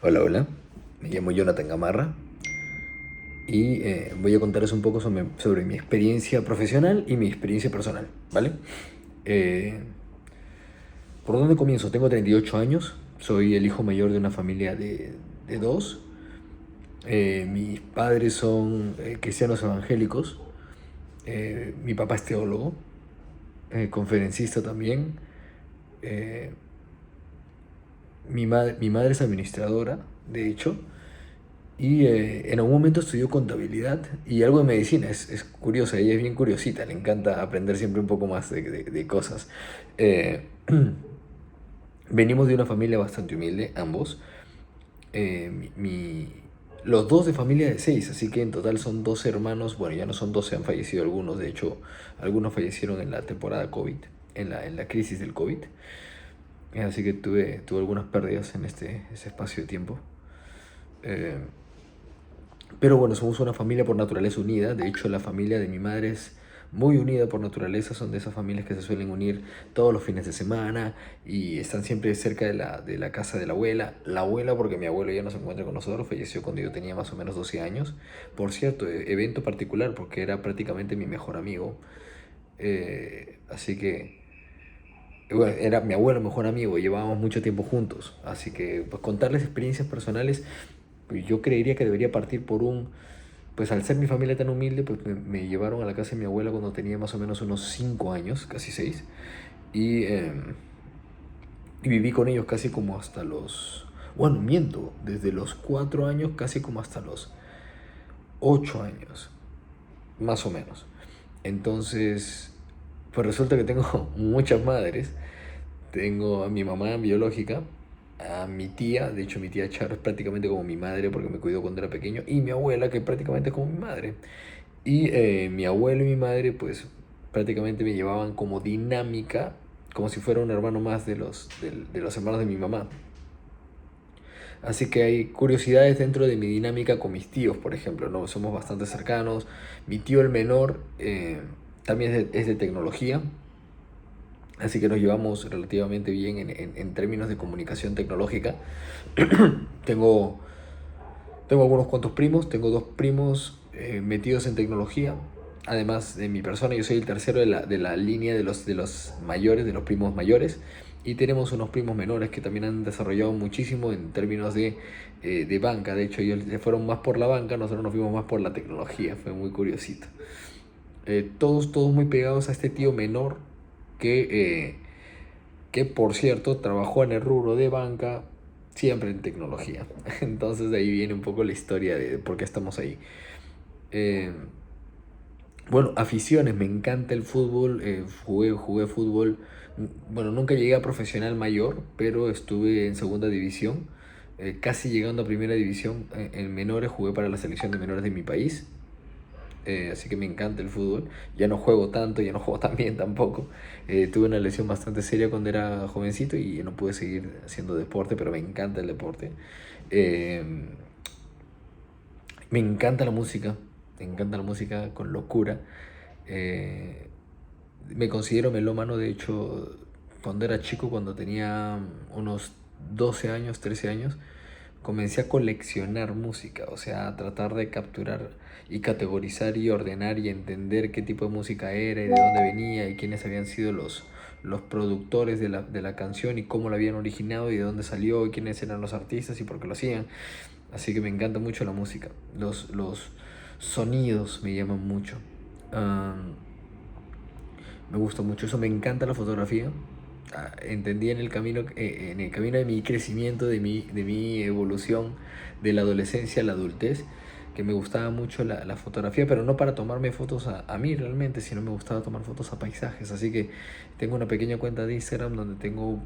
Hola, hola. Me llamo Jonathan Gamarra y voy a contarles un poco sobre mi experiencia profesional y mi experiencia personal, ¿vale? Eh, ¿Por dónde comienzo? Tengo 38 años, soy el hijo mayor de una familia de dos. Mis padres son cristianos evangélicos. Mi papá es teólogo, conferencista también. Eh, mi madre es administradora, de hecho. Y en algún momento estudió contabilidad y algo de medicina. Es curiosa, ella es bien curiosita, le encanta aprender siempre un poco más de cosas. Eh, Venimos de una familia bastante humilde, ambos. Eh, mi, mi- los dos de familia de seis, así que en total son 12 hermanos. Bueno, ya no son 12, han fallecido algunos. De hecho, algunos fallecieron en la temporada COVID, en la crisis del COVID. Así que tuve algunas pérdidas en ese espacio de tiempo. Eh, Pero bueno, somos una familia por naturaleza unida. De hecho, la familia de mi madre es muy unida por naturaleza. Son de esas familias que se suelen unir todos los fines de semana y están siempre cerca de la casa de la abuela. La abuela, porque mi abuelo ya no se encuentra con nosotros, falleció cuando yo tenía más o menos 12 años. Por cierto, evento particular porque era prácticamente mi mejor amigo. Así que, bueno, era mi abuelo mejor amigo, llevábamos mucho tiempo juntos. Así que, pues contarles experiencias personales, pues yo creería que debería partir por pues al ser mi familia tan humilde, pues me llevaron a la casa de mi abuela cuando tenía más o menos unos 5 años, casi 6, y, eh, y viví con ellos casi como hasta bueno, miento, desde los 4 años casi como hasta los 8 años, más o menos. Entonces, pues resulta que tengo muchas madres. Tengo a mi mamá biológica, a mi tía, de hecho mi tía Charo es prácticamente como mi madre porque me cuidó cuando era pequeño, y mi abuela que prácticamente es como mi madre. Y mi abuelo y mi madre pues prácticamente me llevaban como dinámica, como si fuera un hermano más de los hermanos de mi mamá. Así que hay curiosidades dentro de mi dinámica con mis tíos, por ejemplo, ¿no? Somos bastante cercanos. Mi tío el menor también es de tecnología, así que nos llevamos relativamente bien en términos de comunicación tecnológica. Tengo, tengo algunos cuantos primos, tengo dos primos metidos en tecnología. Además de mi persona, yo soy el tercero de la línea de los mayores, de los primos mayores. Y tenemos unos primos menores que también han desarrollado muchísimo en términos de banca. De hecho, ellos se fueron más por la banca, nosotros nos fuimos más por la tecnología. Fue muy curiosito. Todos muy pegados a este tío menor que por cierto trabajó en el rubro de banca, siempre en tecnología. Entonces de ahí viene un poco la historia de por qué estamos ahí. Eh, bueno, aficiones, me encanta el fútbol, jugué fútbol. Bueno, nunca llegué a profesional mayor, pero estuve en segunda división, casi llegando a primera división. En menores jugué para la selección de menores de mi país. Así que me encanta el fútbol. Ya no juego tanto, ya no juego tan bien tampoco. Tuve una lesión bastante seria cuando era jovencito y no pude seguir haciendo deporte, pero me encanta el deporte. Eh, Me encanta la música, me encanta la música con locura. Eh, Me considero melómano, de hecho, cuando era chico, cuando tenía unos 12 años, 13 años, comencé a coleccionar música, o sea, a tratar de capturar y categorizar y ordenar y entender qué tipo de música era y de dónde venía y quiénes habían sido los productores de la canción y cómo la habían originado y de dónde salió y quiénes eran los artistas y por qué lo hacían. Así que me encanta mucho la música. Los sonidos me llaman mucho. Um, Me gusta mucho eso. Me encanta la fotografía. Entendí en el camino de mi crecimiento, de mi evolución de la adolescencia a la adultez, que me gustaba mucho la fotografía, pero no para tomarme fotos a mí realmente, sino me gustaba tomar fotos a paisajes. Así que tengo una pequeña cuenta de Instagram donde tengo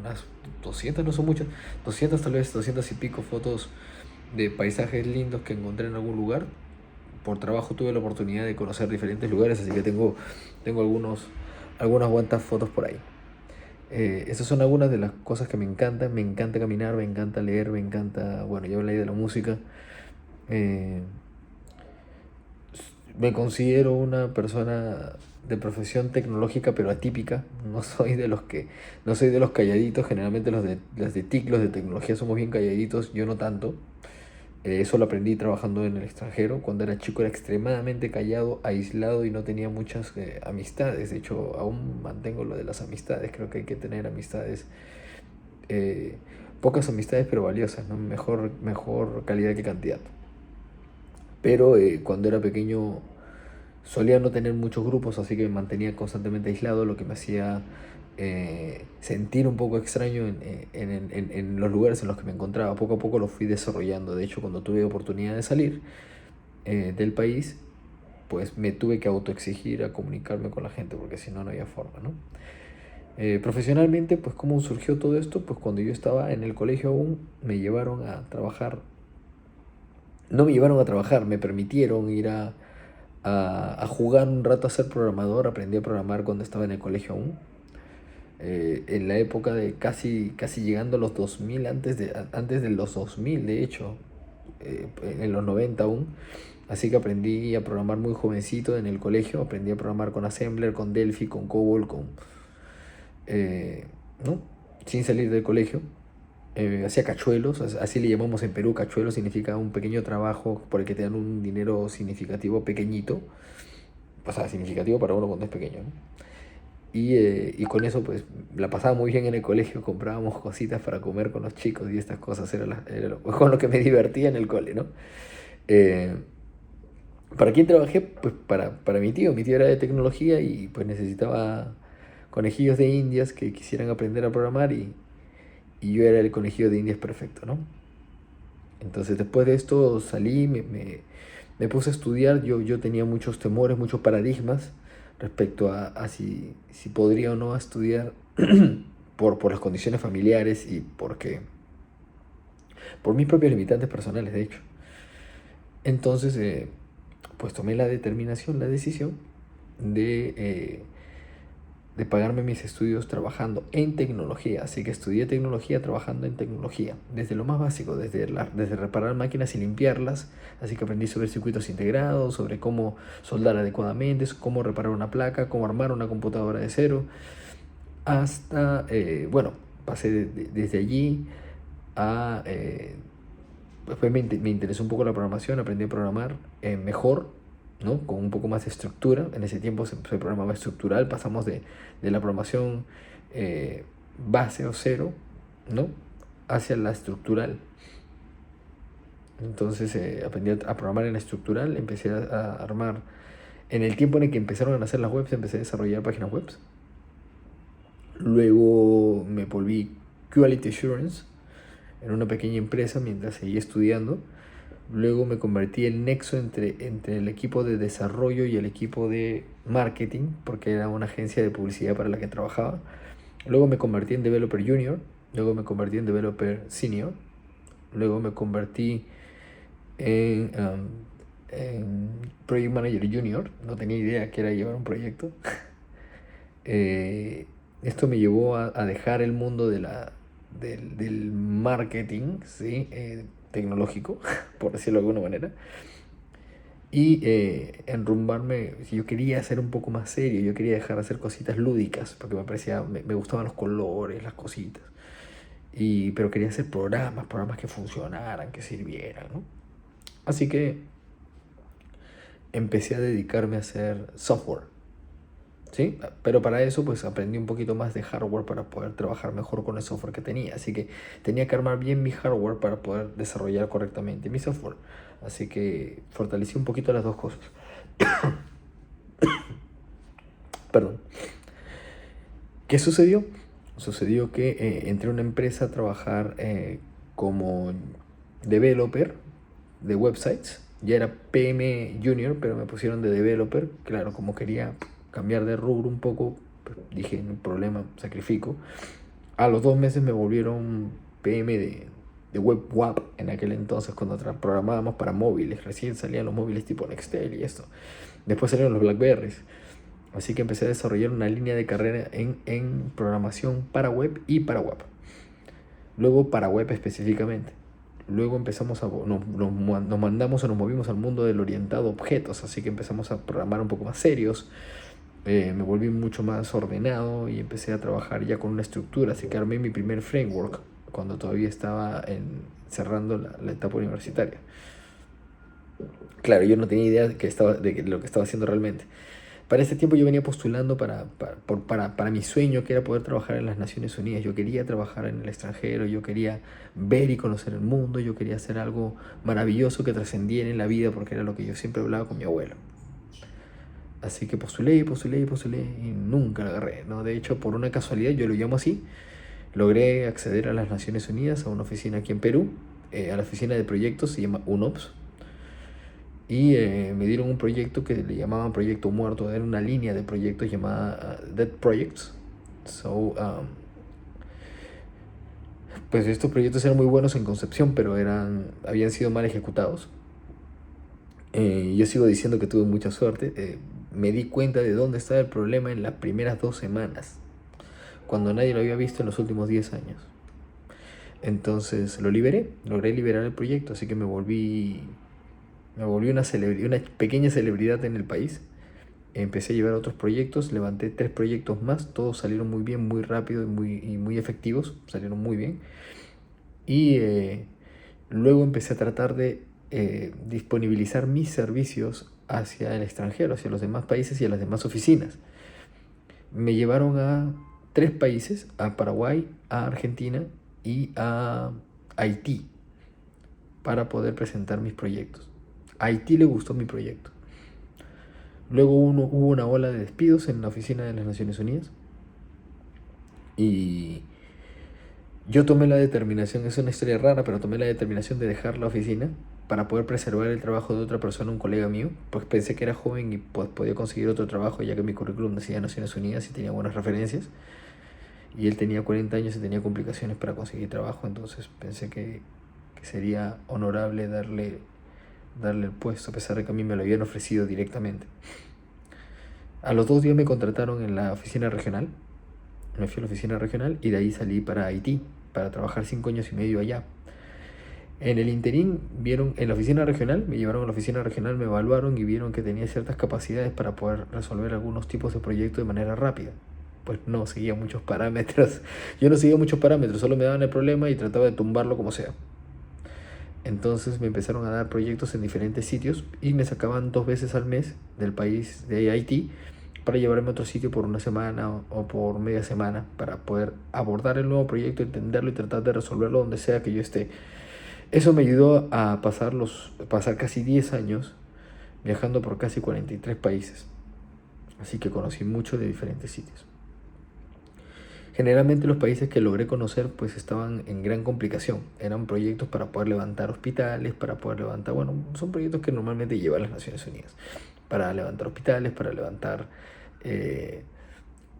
unas 200, no son muchas, 200 tal vez, 200 y pico fotos de paisajes lindos que encontré en algún lugar. Por trabajo tuve la oportunidad de conocer diferentes lugares, así que tengo algunas cuantas fotos por ahí. Esas son algunas de las cosas que me encantan. Me encanta caminar, me encanta leer, me encanta, bueno, ya hablé de la música. Eh, Me considero una persona de profesión tecnológica pero atípica. No soy de los calladitos. Generalmente los de TIC, los de tecnología, somos bien calladitos, yo no tanto. Eso lo aprendí trabajando en el extranjero. Cuando era chico era extremadamente callado, aislado y no tenía muchas amistades. De hecho, aún mantengo lo de las amistades. Creo que hay que tener amistades, eh, pocas amistades pero valiosas, ¿no? Mejor calidad que cantidad. Pero cuando era pequeño solía no tener muchos grupos, así que me mantenía constantemente aislado, lo que me hacía sentir un poco extraño en los lugares en los que me encontraba. Poco a poco lo fui desarrollando. De hecho, cuando tuve oportunidad de salir del país, pues me tuve que autoexigir a comunicarme con la gente, porque si no, no había forma, ¿no? Profesionalmente, pues cómo surgió todo esto, pues cuando yo estaba en el colegio aún, me llevaron a trabajar. No me llevaron a trabajar, me permitieron ir a jugar un rato a ser programador. Aprendí a programar cuando estaba en el colegio aún. En la época de casi llegando a los 2000, antes de los 2000 de hecho, en los 90 aún. Así que aprendí a programar muy jovencito en el colegio. Aprendí a programar con Assembler, con Delphi, con COBOL, eh, ¿no? Sin salir del colegio. Hacía cachuelos, así le llamamos en Perú. Cachuelo significa un pequeño trabajo por el que te dan un dinero significativo, pequeñito. O sea, significativo para uno cuando es pequeño, ¿no? Y con eso pues la pasaba muy bien en el colegio. Comprábamos cositas para comer con los chicos y estas cosas era con lo que me divertía en el cole, ¿no? Eh, ¿Para quién trabajé? Pues para mi tío. Mi tío era de tecnología y pues necesitaba conejillos de indias que quisieran aprender a programar, y yo era el conejillo de indias perfecto, ¿no? Entonces después de esto salí, me puse a estudiar. Yo tenía muchos temores, muchos paradigmas respecto a si podría o no estudiar por las condiciones familiares y por mis propios limitantes personales, de hecho. Entonces, pues tomé la determinación, la decisión de pagarme mis estudios trabajando en tecnología. Así que estudié tecnología trabajando en tecnología, desde lo más básico, desde reparar máquinas y limpiarlas. Así que aprendí sobre circuitos integrados, sobre cómo soldar adecuadamente, cómo reparar una placa, cómo armar una computadora de cero, hasta, bueno, pasé desde allí a... después me interesó un poco la programación, aprendí a programar mejor, ¿no? Con un poco más de estructura. En ese tiempo se programaba estructural. Pasamos de la programación base o cero, ¿no? Hacia la estructural. Entonces aprendí a programar en la estructural. Empecé a armar. En el tiempo en el que empezaron a nacer las webs, empecé a desarrollar páginas web. Luego me volví Quality Assurance en una pequeña empresa mientras seguía estudiando. Luego me convertí en nexo entre el equipo de desarrollo y el equipo de marketing, porque era una agencia de publicidad para la que trabajaba. Luego me convertí en developer junior. Luego me convertí en developer senior. Luego me convertí en project manager junior. No tenía idea que era llevar un proyecto. Esto me llevó a dejar el mundo del marketing, ¿sí? Tecnológico, por decirlo de alguna manera, y enrumbarme. Yo quería ser un poco más serio. Yo quería dejar de hacer cositas lúdicas, porque me gustaban los colores, las cositas, pero quería hacer programas que funcionaran, que sirvieran, ¿no? Así que empecé a dedicarme a hacer software, ¿sí? Pero para eso pues aprendí un poquito más de hardware para poder trabajar mejor con el software que tenía. Así que tenía que armar bien mi hardware para poder desarrollar correctamente mi software. Así que fortalecí un poquito las dos cosas. Perdón. ¿Qué sucedió? Sucedió que entré a una empresa a trabajar como developer de websites. Ya era PM Junior, pero me pusieron de developer. Claro, como quería cambiar de rubro un poco, pues dije, no hay problema, sacrifico. A los 2 meses me volvieron PM de web WAP en aquel entonces, cuando programábamos para móviles. Recién salían los móviles tipo Nextel y esto. Después salieron los Blackberries. Así que empecé a desarrollar una línea de carrera en programación para web y para web. Luego para web específicamente. Luego empezamos nos mandamos o nos movimos al mundo del orientado a objetos. Así que empezamos a programar un poco más serios. me volví mucho más ordenado y empecé a trabajar ya con una estructura, así que armé mi primer framework cuando todavía estaba cerrando la etapa universitaria. Claro, yo no tenía idea de lo que estaba haciendo realmente. Para ese tiempo yo venía postulando para mi sueño, que era poder trabajar en las Naciones Unidas. Yo quería trabajar en el extranjero, yo quería ver y conocer el mundo, yo quería hacer algo maravilloso que trascendiera en la vida, porque era lo que yo siempre hablaba con mi abuelo. Así que postulé y nunca la agarré, ¿no? De hecho, por una casualidad, yo lo llamo así, logré acceder a las Naciones Unidas, a una oficina aquí en Perú, a la oficina de proyectos, se llama UNOPS, y me dieron un proyecto que le llamaban Proyecto Muerto, era una línea de proyectos llamada Dead Projects. Pues estos proyectos eran muy buenos en concepción, pero habían sido mal ejecutados. Yo sigo diciendo que tuve mucha suerte. Me di cuenta de dónde estaba el problema en las primeras 2 semanas, cuando nadie lo había visto en los últimos 10 años. Entonces logré liberar el proyecto, así que me volví una pequeña celebridad en el país. Empecé a llevar otros proyectos, levanté 3 proyectos más, todos salieron muy bien, muy rápido y muy efectivos, salieron muy bien. Y luego empecé a tratar de disponibilizar mis servicios hacia el extranjero, hacia los demás países y a las demás oficinas. Me llevaron a 3 países, a Paraguay, a Argentina y a Haití, para poder presentar mis proyectos. A Haití le gustó mi proyecto. Luego hubo una ola de despidos en la oficina de las Naciones Unidas y yo tomé la determinación, es una historia rara, pero tomé la determinación de dejar la oficina para poder preservar el trabajo de otra persona, un colega mío, pues pensé que era joven y pues podía conseguir otro trabajo, ya que mi currículum decía Naciones Unidas y tenía buenas referencias, y él tenía 40 años y tenía complicaciones para conseguir trabajo, entonces pensé que sería honorable darle el puesto, a pesar de que a mí me lo habían ofrecido directamente. A los 2 días me contrataron en la oficina regional, me fui a la oficina regional y de ahí salí para Haití, para trabajar 5 años y medio allá. En el interín vieron, en la oficina regional, me llevaron a la oficina regional, me evaluaron y vieron que tenía ciertas capacidades para poder resolver algunos tipos de proyectos de manera rápida. Pues no seguía muchos parámetros, yo no seguía muchos parámetros, solo me daban el problema y trataba de tumbarlo como sea. Entonces me empezaron a dar proyectos en diferentes sitios y me sacaban 2 veces al mes del país de Haití para llevarme a otro sitio por una semana o por media semana para poder abordar el nuevo proyecto, entenderlo y tratar de resolverlo donde sea que yo esté. Eso me ayudó a pasar casi 10 años viajando por casi 43 países. Así que conocí mucho de diferentes sitios. Generalmente los países que logré conocer pues estaban en gran complicación. Eran proyectos para poder levantar hospitales, bueno, son proyectos que normalmente llevan las Naciones Unidas. Para levantar hospitales, para levantar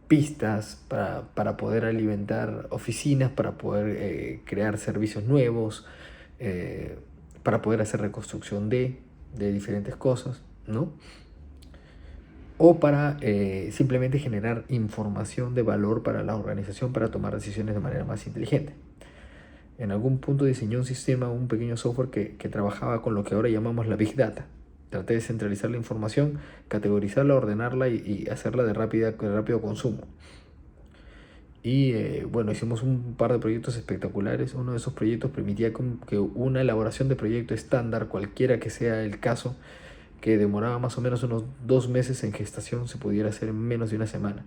pistas, para poder alimentar oficinas, para poder crear servicios nuevos, para poder hacer reconstrucción de diferentes cosas, ¿no? O para simplemente generar información de valor para la organización para tomar decisiones de manera más inteligente. En algún punto diseñé un sistema, un pequeño software que trabajaba con lo que ahora llamamos la Big Data. Traté de centralizar la información, categorizarla, ordenarla y hacerla de rápido consumo. Y bueno, hicimos un par de proyectos espectaculares. Uno de esos proyectos permitía que una elaboración de proyecto estándar, cualquiera que sea el caso, que demoraba más o menos unos 2 meses en gestación, se pudiera hacer en menos de una semana.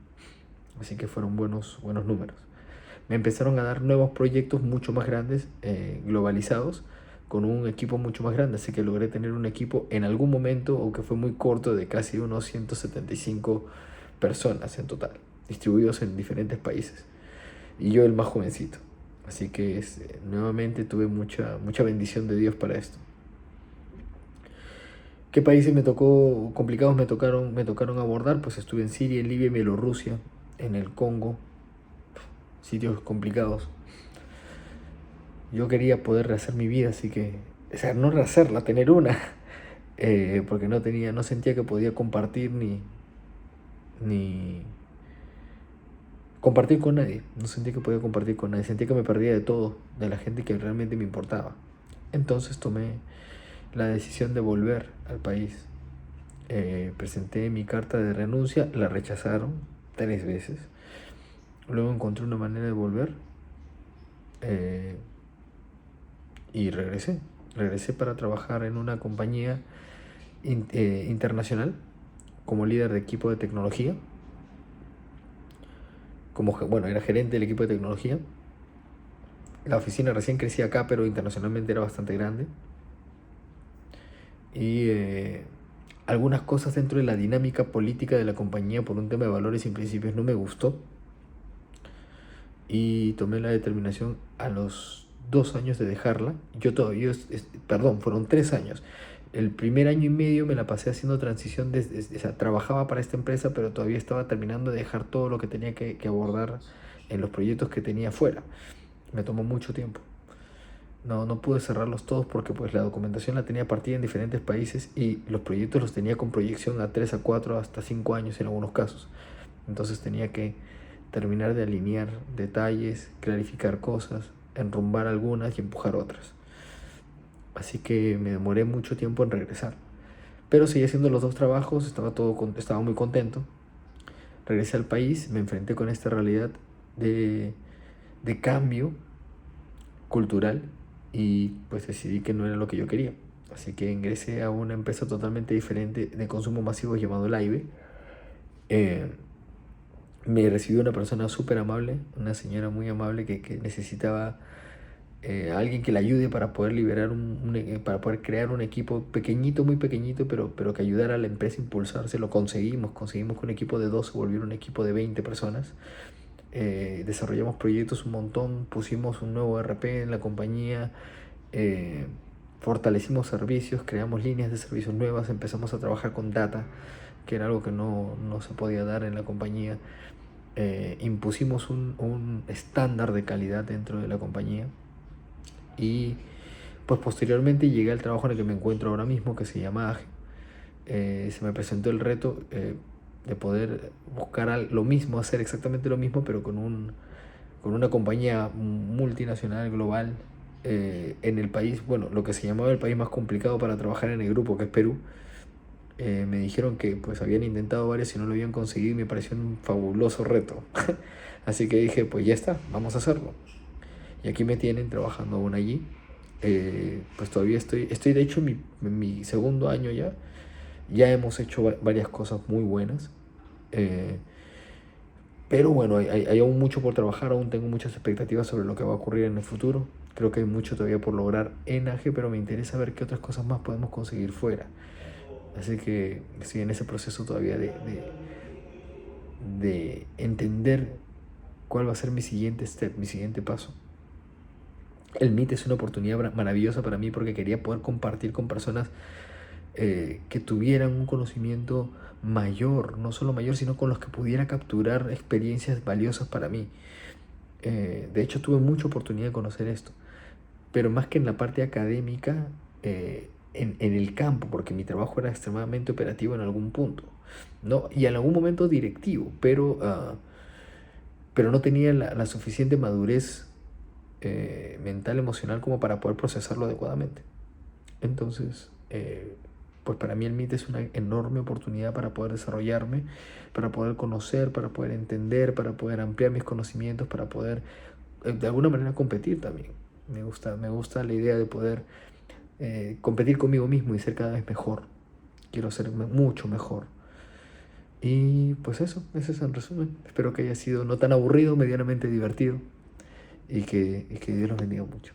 Así que fueron buenos números. Me empezaron a dar nuevos proyectos mucho más grandes, globalizados, con un equipo mucho más grande. Así que logré tener un equipo en algún momento, aunque fue muy corto, de casi unos 175 personas en total, distribuidos en diferentes países. Y yo el más jovencito. Así que nuevamente tuve mucha bendición de Dios para esto. ¿Qué países complicados me tocaron abordar? Pues estuve en Siria, en Libia, en Bielorrusia, en el Congo, sitios complicados. Yo quería poder rehacer mi vida, así que, o sea, no rehacerla, tener una, porque no sentía que podía compartir ni compartir con nadie. No sentía que podía compartir con nadie, sentía que me perdía de todo, de la gente que realmente me importaba. Entonces tomé la decisión de volver al país. Presenté mi carta de renuncia, la rechazaron 3 veces. Luego encontré una manera de volver eh, y regresé. Regresé para trabajar en una compañía internacional como líder de equipo de tecnología. Bueno, era gerente del equipo de tecnología. La oficina recién crecía acá, pero internacionalmente era bastante grande. Y algunas cosas dentro de la dinámica política de la compañía por un tema de valores y principios no me gustó. Y tomé la determinación a los 2 años de dejarla. Yo todavía, perdón, fueron 3 años. El primer año y medio me la pasé haciendo transición, o sea, trabajaba para esta empresa, pero todavía estaba terminando de dejar todo lo que tenía que abordar en los proyectos que tenía afuera. Me tomó mucho tiempo. No pude cerrarlos todos porque pues la documentación la tenía partida en diferentes países y los proyectos los tenía con proyección a 3 a 4 hasta 5 años en algunos casos. Entonces tenía que terminar de alinear detalles, clarificar cosas, enrumbar algunas y empujar otras. Así que me demoré mucho tiempo en regresar. Pero seguí haciendo los 2 trabajos, estaba muy contento. Regresé al país, me enfrenté con esta realidad de cambio cultural y pues decidí que no era lo que yo quería. Así que ingresé a una empresa totalmente diferente de consumo masivo llamado Laive. Me recibió una persona súper amable, una señora muy amable que necesitaba a alguien que la ayude para poder liberar para poder crear un equipo pequeñito, muy pequeñito, pero que ayudara a la empresa a impulsarse. Lo conseguimos que un equipo de 2 se volviera un equipo de 20 personas. Desarrollamos proyectos un montón, pusimos un nuevo ERP en la compañía, fortalecimos servicios, creamos líneas de servicios nuevas, empezamos a trabajar con data, que era algo que no se podía dar en la compañía. Impusimos un estándar de calidad dentro de la compañía y pues posteriormente llegué al trabajo en el que me encuentro ahora mismo, que se llama AGE. Se me presentó el reto de poder buscar lo mismo, hacer exactamente lo mismo, pero con una compañía multinacional global en el país, bueno, lo que se llamaba el país más complicado para trabajar en el grupo, que es Perú. Me dijeron que pues habían intentado varios y no lo habían conseguido y me pareció un fabuloso reto. Así que dije, pues ya está, vamos a hacerlo. Y aquí me tienen trabajando aún allí. Pues todavía estoy de hecho en mi segundo año ya. Ya hemos hecho varias cosas muy buenas. Pero bueno, hay aún mucho por trabajar, aún tengo muchas expectativas sobre lo que va a ocurrir en el futuro. Creo que hay mucho todavía por lograr en AGE, pero me interesa ver qué otras cosas más podemos conseguir fuera. Así que estoy en ese proceso todavía de entender cuál va a ser mi siguiente step, mi siguiente paso. El Meet es una oportunidad maravillosa para mí porque quería poder compartir con personas que tuvieran un conocimiento mayor, no solo mayor, sino con los que pudiera capturar experiencias valiosas para mí. De hecho, tuve mucha oportunidad de conocer esto, pero más que en la parte académica, en el campo, porque mi trabajo era extremadamente operativo en algún punto, ¿no? Y en algún momento directivo, pero no tenía la suficiente madurez mental, emocional como para poder procesarlo adecuadamente. Entonces, pues para mí el MIT es una enorme oportunidad para poder desarrollarme, para poder conocer, para poder entender, para poder ampliar mis conocimientos, para poder de alguna manera competir también. Me gusta la idea de poder competir conmigo mismo y ser cada vez mejor. Quiero ser mucho mejor. Y pues eso es en resumen. Espero que haya sido no tan aburrido, medianamente divertido y que Dios los bendiga mucho.